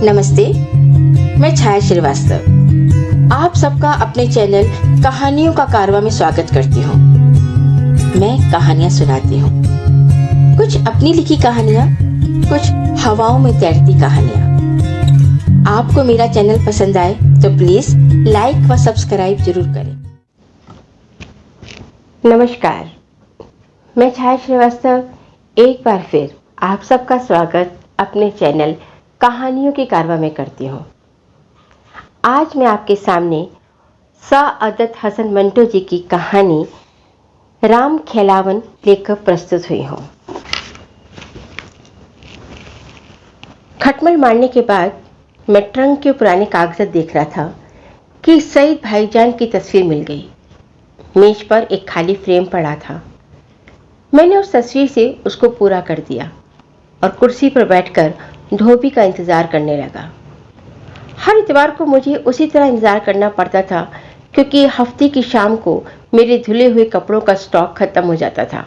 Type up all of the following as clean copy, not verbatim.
नमस्ते, मैं छाया श्रीवास्तव आप सबका अपने चैनल कहानियों का कारवां में स्वागत करती हूँ। मैं कहानियाँ सुनाती हूँ, कुछ अपनी लिखी कहानियाँ, कुछ हवाओं में तैरती कहानियाँ। आपको मेरा चैनल पसंद आए तो प्लीज लाइक व सब्सक्राइब जरूर करें। नमस्कार, मैं छाया श्रीवास्तव एक बार फिर आप सबका स्वागत अपने चैनल कहानियों के कारवां में करती हूँ। आज मैं आपके सामने सआदत हसन मंटो जी की कहानी राम खेलावन लेकर प्रस्तुत हुई हूँ। खटमल मारने के बाद मैं ट्रंक के पुराने कागजात देख रहा था कि सईद भाईजान की तस्वीर मिल गई। मेज पर एक खाली फ्रेम पड़ा था। मैंने उस तस्वीर से उसको पूरा कर दिया और कुर्सी पर बैठकर धोबी का इंतजार करने लगा। हर इतवार को मुझे उसी तरह इंतजार करना पड़ता था क्योंकि हफ्ते की शाम को मेरे धुले हुए कपड़ों का स्टॉक खत्म हो जाता था।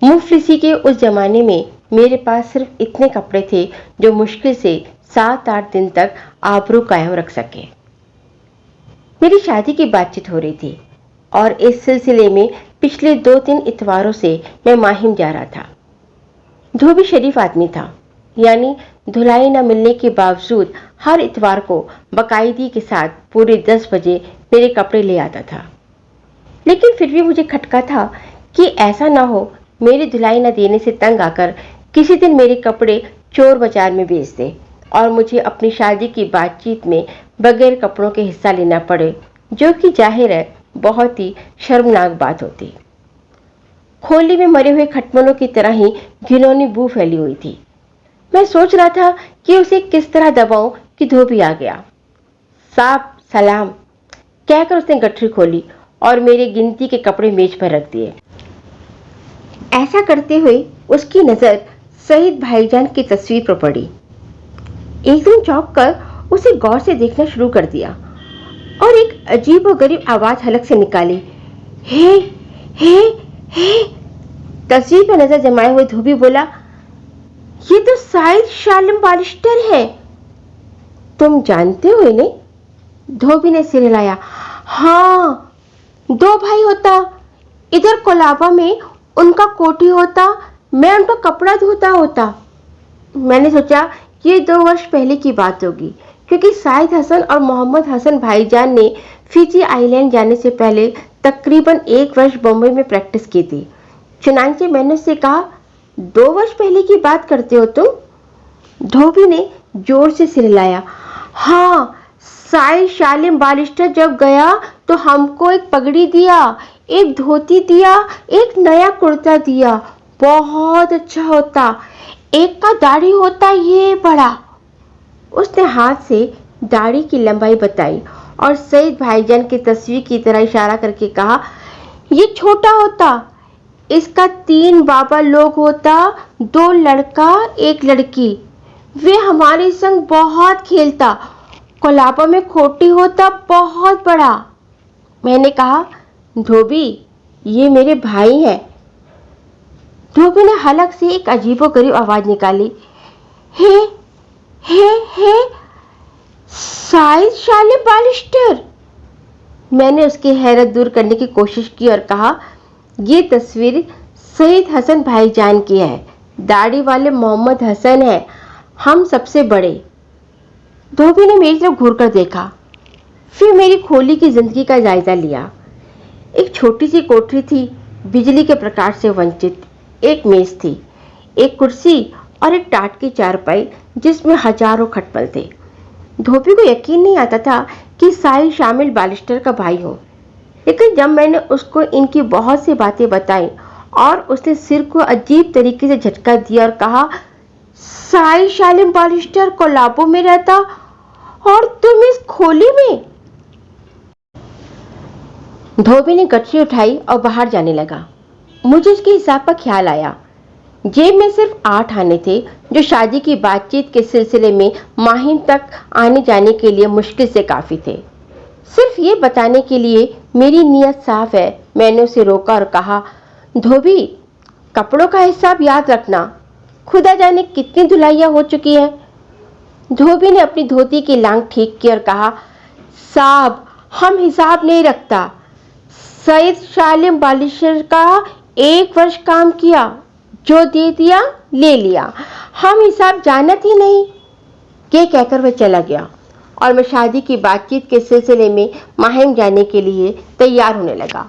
मुफलिसी के उस जमाने में मेरे पास सिर्फ इतने कपड़े थे जो मुश्किल से 7-8 दिन तक आबरू कायम रख सके। मेरी शादी की बातचीत हो रही थी और इस सिलसिले में पिछले 2-3 इतवारों से मैं माहिम जा रहा था। धोबी शरीफ आदमी था, यानी धुलाई न मिलने के बावजूद हर इतवार को बाकायदगी के साथ पूरे 10 बजे मेरे कपड़े ले आता था। लेकिन फिर भी मुझे खटका था कि ऐसा ना हो मेरी धुलाई न देने से तंग आकर किसी दिन मेरे कपड़े चोर बाजार में बेच दे और मुझे अपनी शादी की बातचीत में बगैर कपड़ों के हिस्सा लेना पड़े, जो कि जाहिर है बहुत ही शर्मनाक बात होती। खोली में मरे हुए खटमलों की तरह ही घिनौनी बू फैली हुई थी। मैं सोच रहा था कि उसे किस तरह दबाऊं कि धोबी आ गया। साहब सलाम कहकर उसने गठरी खोली और मेरे गिनती के कपड़े मेज पर रख दिए। ऐसा करते हुए उसकी नजर सईद भाईजान की तस्वीर पर पड़ी। एकदम चौंक कर उसे गौर से देखना शुरू कर दिया और एक अजीब और गरीब आवाज हलक से निकाली, हे हे हे। तस्वीर पर नजर जमाए हुए धोबी बोला, ये तो साइद शालिम बालिस्टर है। तुम जानते हो इन्हें? धोबी ने सिर हिलाया। हाँ, 2 भाई होता, इधर कोलाबा में उनका कोठी होता, मैं उनका कपड़ा धोता होता। मैंने सोचा ये 2 वर्ष पहले की बात होगी क्योंकि साइद हसन और मोहम्मद हसन भाईजान ने फिजी आइलैंड जाने से पहले तकरीबन 1 वर्ष बम्बई में प्रैक्टिस की थी। चुनांचे मैंने उससे कहा, 2 वर्ष पहले की बात करते हो तुम? धोबी ने जोर से सिर हिलाया। हाँ, साइद शालिम बालिस्टर जब गया तो हमको एक पगड़ी दिया, एक धोती दिया, एक नया कुर्ता दिया। बहुत अच्छा होता, एक का दाढ़ी होता ये बड़ा। उसने हाथ से दाढ़ी की लंबाई बताई और सईद भाईजान की तस्वीर की तरह इशारा करके कहा, ये छोटा होता, इसका 3 बाबा लोग होता, 2 लड़का 1 लड़की। वे हमारे संग बहुत खेलता। कोलाबा में खोटी होता बहुत बड़ा। मैंने कहा, धोबी ये मेरे भाई हैं। धोबी ने हलक से एक अजीबोगरीब आवाज निकाली, हे हे हे साइद शालिम बालिस्टर। मैंने उसकी हैरत दूर करने की कोशिश की और कहा, ये तस्वीर सईद हसन भाईजान की है, दाढ़ी वाले मोहम्मद हसन है, हम सबसे बड़े। धोबी ने मेरी तरफ घूर कर देखा, फिर मेरी खोली की जिंदगी का जायजा लिया। एक छोटी सी कोठरी थी, बिजली के प्रकाश से वंचित। एक मेज थी, एक कुर्सी और एक टाट की चारपाई जिसमें हजारों खटमल थे। धोबी को यकीन नहीं आता था कि साहिल शामिल बालिस्टर का भाई हो, लेकिन जब मैंने उसको इनकी बहुत सी बातें बताई और उसने सिर को अजीब तरीके से झटका दिया और कहा, साहिल शालिम बालिस्टर कोलाबो में रहता और तुम इस खोली में। धोबी ने गठरी उठाई और बाहर जाने लगा। मुझे उसके हिसाब का ख्याल आया। जेब में सिर्फ 8 आने थे जो शादी की बातचीत के सिलसिले में माहिम तक आने जाने के लिए मुश्किल से काफी थे। सिर्फ ये बताने के लिए मेरी नीयत साफ है, मैंने उसे रोका और कहा, धोबी कपड़ों का हिसाब याद रखना, खुदा जाने कितनी धुलाइयां हो चुकी हैं। धोबी ने अपनी धोती की लांग ठीक की और कहा, साहब हम हिसाब नहीं रखता। सईद सालिम बालिशर का 1 वर्ष काम किया, जो दे दिया ले लिया, हम हिसाब जानत ही नहीं। ये कहकर वह चला गया और मैं शादी की बातचीत के सिलसिले में माहिम जाने के लिए तैयार होने लगा।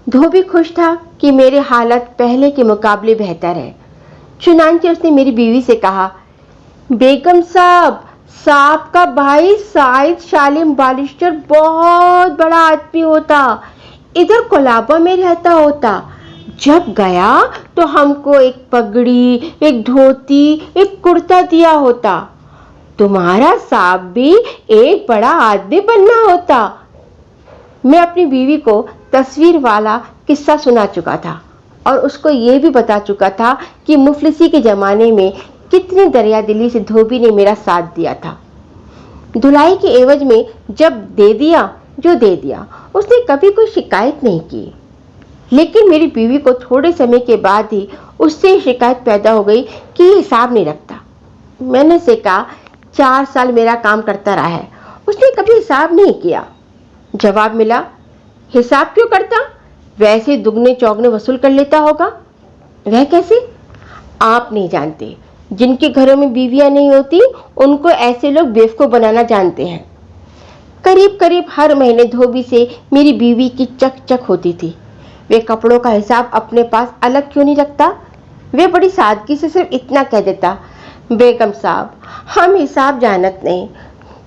धोबी खुश था कि मेरे हालत पहले के मुकाबले बेहतर है। चुनांचे उसने मेरी बीवी से कहा, बेगम साहब का भाई सईद सालिम बालिस्टर बहुत बड़ा आदमी होता, इधर कोलाबा में रहता होता। जब गया तो हमको एक पगड़ी, एक धोती, एक कुर्ता दिया होता। तुम्हारा साहब भी एक बड़ा आदमी बनना होता। मैं अपनी बीवी को तस्वीर वाला किस्सा सुना चुका था और उसको ये भी बता चुका था कि मुफलिसी के जमाने में कितनी दरियादिली से धोबी ने मेरा साथ दिया था। धुलाई के एवज में जब दे दिया जो दे दिया, उसने कभी कोई शिकायत नहीं की। लेकिन मेरी बीवी को थोड़े समय के बाद ही उससे शिकायत पैदा हो गई कि ये हिसाब नहीं रखता। मैंने उसे कहा, 4 साल मेरा काम करता रहा है, उसने कभी हिसाब नहीं किया। जवाब मिला, हिसाब क्यों करता, वैसे दुगने चौगने वसूल कर लेता होगा। वह कैसे? आप नहीं जानते, जिनके घरों में बीवियां नहीं होती उनको ऐसे लोग बेवकूफ बनाना जानते हैं। करीब करीब हर महीने धोबी से मेरी बीवी की चक चक होती थी। वे कपड़ों का हिसाब अपने पास अलग क्यों नहीं रखता। वे बड़ी सादगी से सिर्फ इतना कह देता, बेगम साहब हम हिसाब जानत नहीं।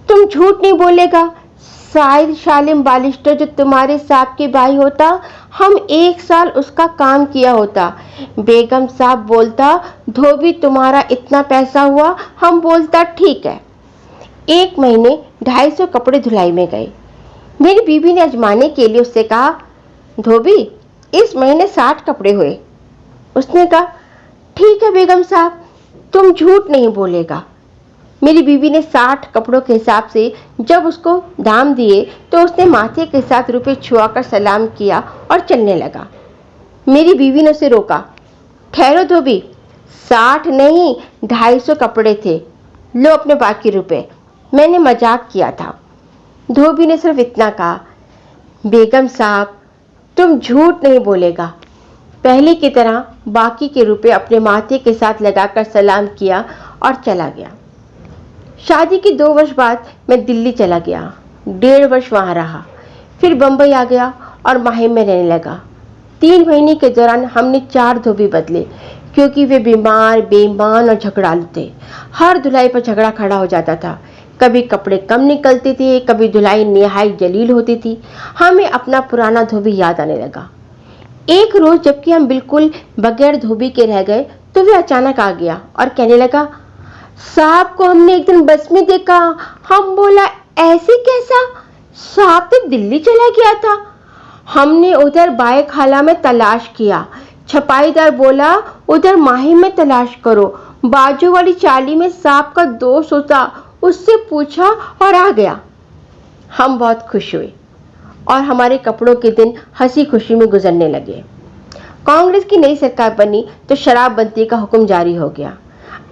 तुम झूठ नहीं बोलेगा, सईद सालिम बालिस्टर जो तुम्हारे साहब के भाई होता, हम 1 साल उसका काम किया होता। बेगम साहब बोलता, धोबी तुम्हारा इतना पैसा हुआ, हम बोलता ठीक है। 1 महीने 250 कपड़े धुलाई में गए। मेरी बीवी ने आजमाने के लिए उससे कहा, धोबी इस महीने 60 कपड़े हुए। उसने कहा, ठीक है बेगम साहब, तुम झूठ नहीं बोलेगा। मेरी बीवी ने 60 कपड़ों के हिसाब से जब उसको दाम दिए तो उसने माथे के साथ रुपए छुआकर सलाम किया और चलने लगा। मेरी बीवी ने उसे रोका, ठहरो धोबी, 60 नहीं 250 कपड़े थे, लो अपने बाकी रुपए। मैंने मजाक किया था। धोबी ने सिर्फ इतना कहा, बेगम साहब तुम झूठ नहीं बोलेगा। पहले की तरह बाकी के रुपए अपने माथे के साथ लगाकर सलाम किया और चला गया। शादी के 2 वर्ष बाद मैं दिल्ली चला गया। 1.5 वर्ष वहाँ रहा, फिर बंबई आ गया और माहिम में रहने लगा। 3 महीने के दौरान हमने 4 धोबी बदले, क्योंकि वे बीमार, बेईमान और झगड़ालू थे। हर धुलाई पर झगड़ा खड़ा हो जाता था। कभी कपड़े कम निकलते थे, कभी धुलाई निहायत जलील होती थी। हमें अपना पुराना धोबी याद आने लगा। एक रोज जबकि हम बिल्कुल बगैर धोबी के रह गए तो वे अचानक आ गया और कहने लगा, साहब को हमने एक दिन बस में देखा। हम बोला, ऐसे कैसा? साहब तो दिल्ली चला गया था। हमने उधर बाए खाला में तलाश किया। छपाईदार बोला, उधर माहिम में तलाश करो। बाजू वाली चाली में साहब का दोस्त होता, उससे पूछा और आ गया। हम बहुत खुश हुए और हमारे कपड़ों के दिन हंसी खुशी में गुजरने लगे। कांग्रेस की नई सरकार बनी तो शराबबंदी का हुक्म जारी हो गया।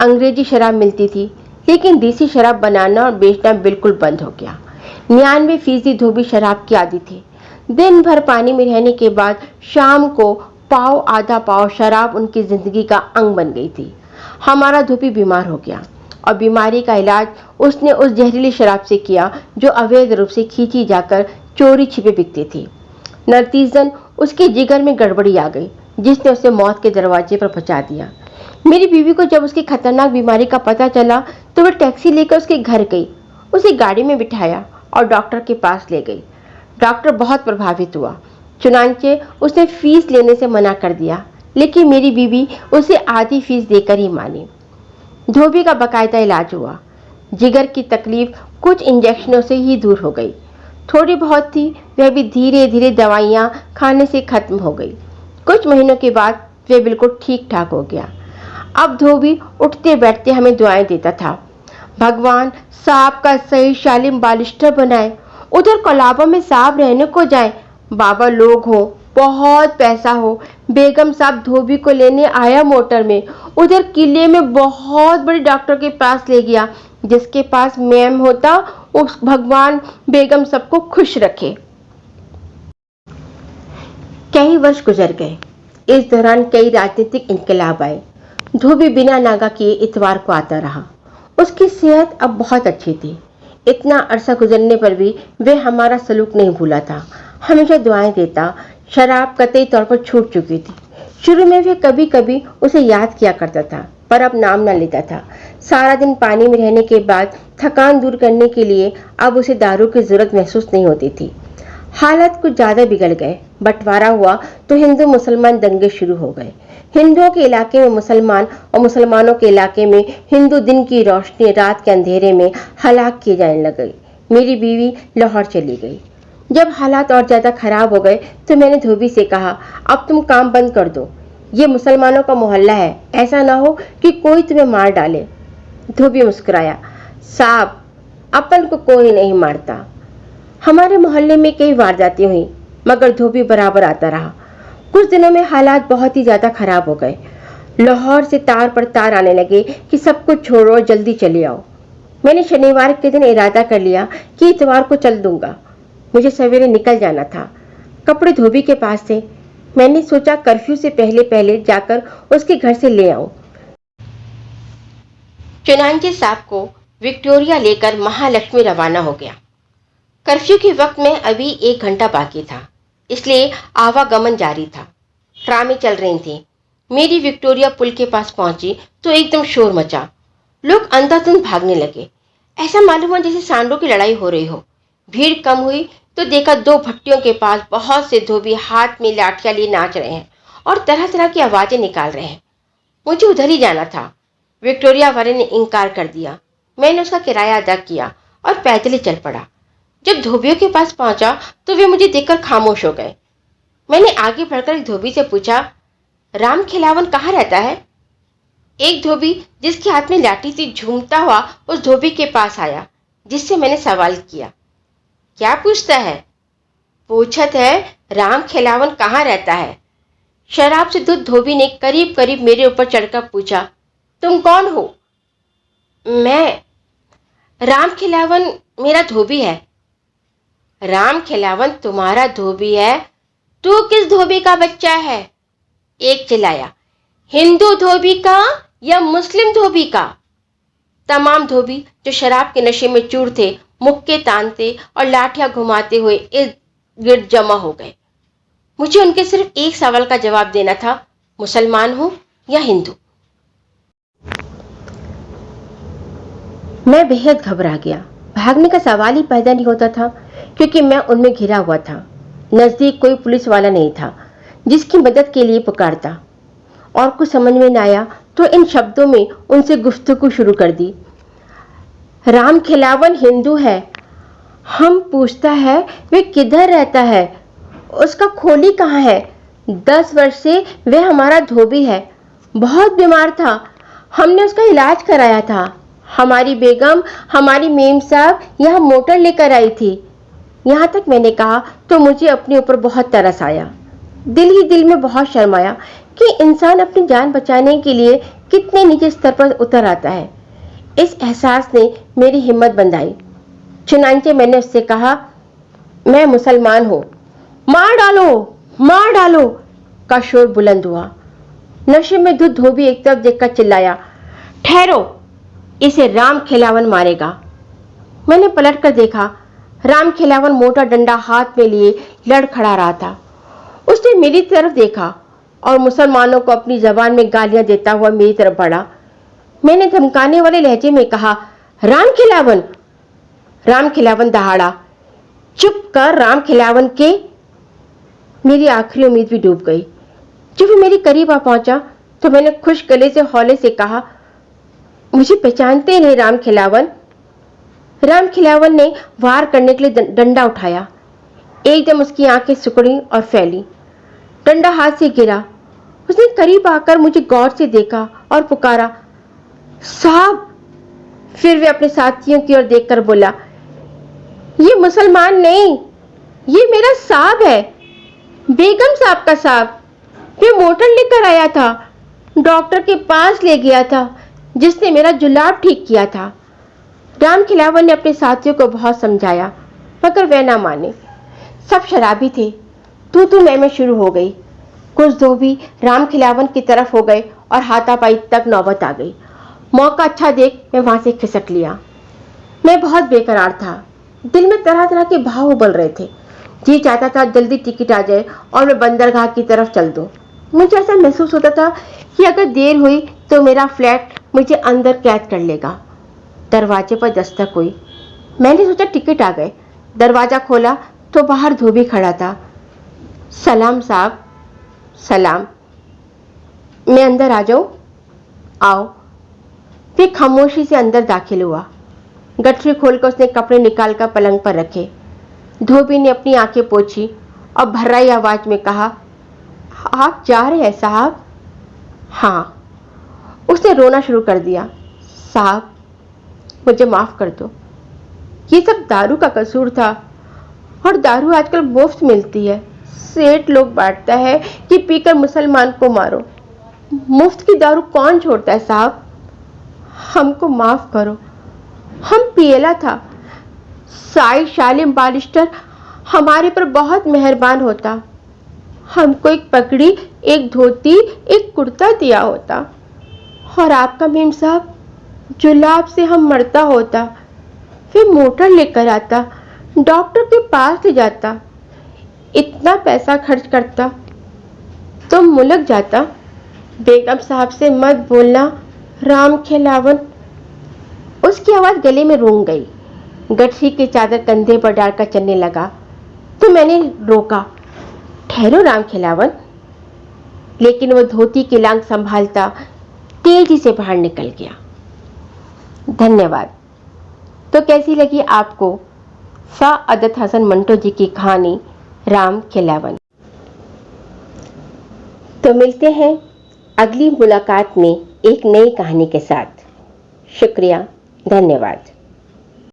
अंग्रेजी शराब मिलती थी, लेकिन देसी शराब बनाना और बेचना बिल्कुल बंद हो गया। 99% धोबी शराब की आदी थे। दिन भर पानी में रहने के बाद शाम को पाव आधा पाव शराब उनकी जिंदगी का अंग बन गई थी। हमारा धोबी बीमार हो गया और बीमारी का इलाज उसने उस जहरीली शराब से किया जो अवैध रूप से खींची जाकर चोरी छिपे बिकती थी। नतीजन उसके जिगर में गड़बड़ी आ गई, जिसने उसे मौत के दरवाजे पर पहुंचा दिया। मेरी बीवी को जब उसकी खतरनाक बीमारी का पता चला तो वह टैक्सी लेकर उसके घर गई, उसे गाड़ी में बिठाया और डॉक्टर के पास ले गई। डॉक्टर बहुत प्रभावित हुआ। चुनांचे उसने फीस लेने से मना कर दिया, लेकिन मेरी बीवी उसे आधी फीस देकर ही मानी। धोबी का बाकायदा इलाज हुआ। जिगर की तकलीफ कुछ इंजेक्शनों से ही दूर हो गई। थोड़ी बहुत थी, वह भी धीरे धीरे दवाइयाँ खाने से खत्म हो गई। कुछ महीनों के बाद वह बिल्कुल ठीक ठाक हो गया। अब धोबी उठते बैठते हमें दुआएं देता था, भगवान साहब का सईद सालिम बालिस्टर बनाए, उधर कोलाबा में साहब रहने को जाए, बाबा लोग हो, बहुत पैसा हो, बेगम साहब धोबी को लेने आया मोटर में, उधर किले में बहुत बड़े डॉक्टर के पास ले गया, जिसके पास मैम होता उस भगवान बेगम सबको खुश रखे। कई वर्ष गुजर गए। इस दौरान कई राजनीतिक इनकलाब आए। धोबी बिना नागा किए इतवार को आता रहा। उसकी सेहत अब बहुत अच्छी थी। इतना अरसा गुजरने पर भी वह हमारा सलूक नहीं भूला था। हमेशा दुआएं देता। शराब कतई तौर पर छूट चुकी थी। शुरू में वह कभी कभी उसे याद किया करता था, पर अब नाम न लेता था। सारा दिन पानी में रहने के बाद थकान दूर करने के लिए अब उसे दारू की जरूरत महसूस नहीं होती थी। हालात कुछ ज्यादा बिगड़ गए। बंटवारा हुआ तो हिंदू मुसलमान दंगे शुरू हो गए। हिंदुओं के इलाके में मुसलमान और मुसलमानों के इलाके में हिंदू दिन की रोशनी रात के अंधेरे में हलाक किए जाने लगे। मेरी बीवी लाहौर चली गई। जब हालात और ज्यादा खराब हो गए तो मैंने धोबी से कहा, अब तुम काम बंद कर दो। ये मुसलमानों का मोहल्ला है, ऐसा ना हो कि कोई तुम्हें मार डाले। धोबी मुस्कुराया, साहब अपन को कोई नहीं मारता। हमारे मोहल्ले में कई वारदातें हुई, मगर धोबी बराबर आता रहा। कुछ दिनों में हालात बहुत ही ज्यादा खराब हो गए। लाहौर से तार पर तार आने लगे कि सब कुछ छोड़ो और जल्दी चले आओ। मैंने शनिवार के दिन इरादा कर लिया कि इतवार को चल दूंगा। मुझे सवेरे निकल जाना था। कपड़े धोबी के पास थे। मैंने सोचा कर्फ्यू से पहले पहले जाकर उसके घर से ले आऊं। चुनांचे साहब को विक्टोरिया लेकर महालक्ष्मी रवाना हो गया। कर्फ्यू के वक्त में अभी 1 घंटा बाकी था, इसलिए आवागमन जारी था। ट्रामें चल रही थी। मेरी विक्टोरिया पुल के पास पहुंची तो एकदम शोर मचा। लोग अंधाधुंध भागने लगे। ऐसा मालूम हुआ जैसे सांडों की लड़ाई हो रही हो। भीड़ कम हुई तो देखा 2 भट्टियों के पास बहुत से धोबी हाथ में लाठियां लिए नाच रहे हैं और तरह तरह की आवाजें निकाल रहे हैं। मुझे उधर ही जाना था। विक्टोरिया वाले ने इनकार कर दिया। मैंने उसका किराया अदा किया और पैदल ही चल पड़ा। जब धोबियों के पास पहुंचा तो वे मुझे देखकर खामोश हो गए। मैंने आगे बढ़कर एक धोबी से पूछा, राम खिलावन कहाँ रहता है? एक धोबी जिसके हाथ में लाठी थी झूमता हुआ उस धोबी के पास आया, जिससे मैंने सवाल किया। क्या पूछता है? पूछत है राम खिलावन कहाँ रहता है। शराब से धुत धोबी ने करीब करीब मेरे ऊपर चढ़कर पूछा, तुम कौन हो? मैं राम खिलावन मेरा धोबी है। राम खिलावन तुम्हारा धोबी है? तू किस धोबी का बच्चा है? एक चिल्लाया, हिंदू धोबी का या मुस्लिम धोबी का? तमाम धोबी जो शराब के नशे में चूर थे मुक्के तानते और लाठियां घुमाते हुए इर्द गिर्द जमा हो गए। मुझे उनके सिर्फ एक सवाल का जवाब देना था, मुसलमान हो या हिंदू। मैं बेहद घबरा गया। भागने का सवाल ही पैदा नहीं होता था, क्योंकि मैं उनमें घिरा हुआ था। नजदीक कोई पुलिस वाला नहीं था जिसकी मदद के लिए पुकारता। और कुछ समझ में न आया तो इन शब्दों में उनसे गुफ्तगू शुरू कर दी। राम खिलावन हिंदू है। हम पूछता है वे किधर रहता है, उसका खोली कहाँ है? 10 वर्ष से वह हमारा धोबी है। बहुत बीमार था, हमने उसका इलाज कराया था। हमारी बेगम, हमारी मेम साहब यहाँ मोटर लेकर आई थी। यहाँ तक मैंने कहा तो मुझे अपने ऊपर बहुत तरस आया। दिल ही दिल में बहुत शर्माया कि इंसान अपनी जान बचाने के लिए कितने नीचे स्तर पर उतर आता है। इस एहसास ने मेरी हिम्मत बंधाई। चुनांचे मैंने उससे कहा, मैं मुसलमान हूँ। मार डालो का शोर बुलंद हुआ। नशे में धुत धोबी एक तरफ देखकर चिल्लाया, ठहरो, इसे राम खिलावन मारेगा। मैंने पलट कर देखा। राम खिलावन मोटा डंडा हाथ में लिए लड़ खड़ा रहा था। उसने मेरी तरफ देखा और मुसलमानों को अपनी जबान में गालियां देता हुआ मेरी तरफ बढ़ा। मैंने धमकाने वाले लहजे में कहा, राम खिलावन। राम खिलावन दहाड़ा, चुप कर राम खिलावन के। मेरी आखिरी उम्मीद भी डूब गई। जब वो मेरे करीब आ पहुंचा तो मैंने खुश गले से हौले से कहा, मुझे पहचानते नहीं राम खिलावन। राम खिलावन ने वार करने के लिए डंडा उठाया। एकदम उसकी आंखें सिकुड़ी और फैली। डंडा हाथ से गिरा। उसने करीब आकर मुझे गौर से देखा और पुकारा, साहब। फिर वे अपने साथियों की ओर देखकर बोला, ये मुसलमान नहीं, ये मेरा साहब है, बेगम साहब का साहब। वे मोटर लेकर आया था, डॉक्टर के पास ले गया था, जिसने मेरा जुलाब ठीक किया था। राम खिलावन ने अपने साथियों को बहुत समझाया, मगर वे ना माने। सब शराबी थे। तू मैं शुरू हो गई। कुछ धोबी राम खिलावन की तरफ हो गए और हाथापाई तक नौबत आ गई। मौका अच्छा देख मैं वहां से खिसक लिया। मैं बहुत बेकरार था। दिल में तरह तरह के भाव उबल रहे थे। जी चाहता था जल्दी टिकट आ जाए और मैं बंदरगाह की तरफ चल दूं। मुझे ऐसा महसूस होता था कि अगर देर हुई तो मेरा फ्लैट मुझे अंदर कैद कर लेगा। दरवाजे पर दस्तक हुई। मैंने सोचा टिकट आ गए। दरवाजा खोला तो बाहर धोबी खड़ा था। सलाम साहब। सलाम। मैं अंदर आ जाऊं? आओ। फिर खामोशी से अंदर दाखिल हुआ। गठरी खोलकर उसने कपड़े निकालकर पलंग पर रखे। धोबी ने अपनी आंखें पोंछी और भर्राई आवाज में कहा, आप जा रहे हैं साहब? हाँ। उसने रोना शुरू कर दिया। साहब, मुझे माफ कर दो। ये सब दारू का कसूर था, और दारू आजकल मुफ्त मिलती है। सेठ लोग बांटता है कि पीकर मुसलमान को मारो। मुफ्त की दारू कौन छोड़ता है साहब? हमको माफ करो। हम पियला था। साई शालिम बालिस्टर हमारे पर बहुत मेहरबान होता। हमको एक पगड़ी, एक धोती, एक कुर्ता दिया होता, और आपका मेम साहब जुलाब से हम मरता होता, फिर मोटर लेकर आता, डॉक्टर के पास ले जाता। इतना पैसा खर्च करता तो मुलक जाता। बेगम साहब से मत बोलना राम खिलावन। उसकी आवाज गले में रूंग गई। गठरी की चादर कंधे पर डालकर चलने लगा तो मैंने रोका। ठहरो राम खिलावन। लेकिन वह धोती की लांग संभालता तेजी से बाहर निकल गया। धन्यवाद। तो कैसी लगी आपको साअदत हसन मंटो जी की कहानी राम खिलावन? तो मिलते हैं अगली मुलाकात में एक नई कहानी के साथ। शुक्रिया, धन्यवाद।